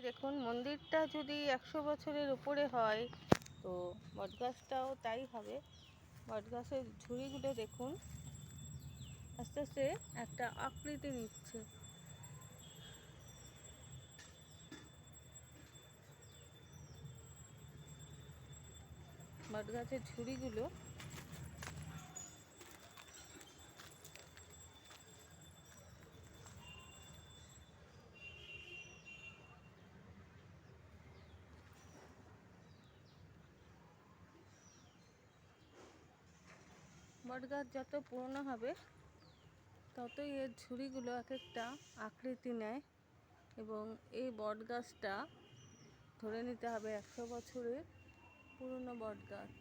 দেখুন, মন্দিরটা যদি 100 বছরের উপরে হয় তো বটগাছটাও তাই হবে। বটগাছের ঝুড়িগুলো দেখুন আস্তে আস্তে একটা আকৃতি নিচ্ছে। বটগাছের ঝুড়িগুলো বটগাছ যত পুরনো হবে ততই এর ঝুড়িগুলো এক একটা আকৃতি নেয়, এবং এই বটগাছটা ধরে নিতে হবে 100 বছরের পুরনো বটগাছ।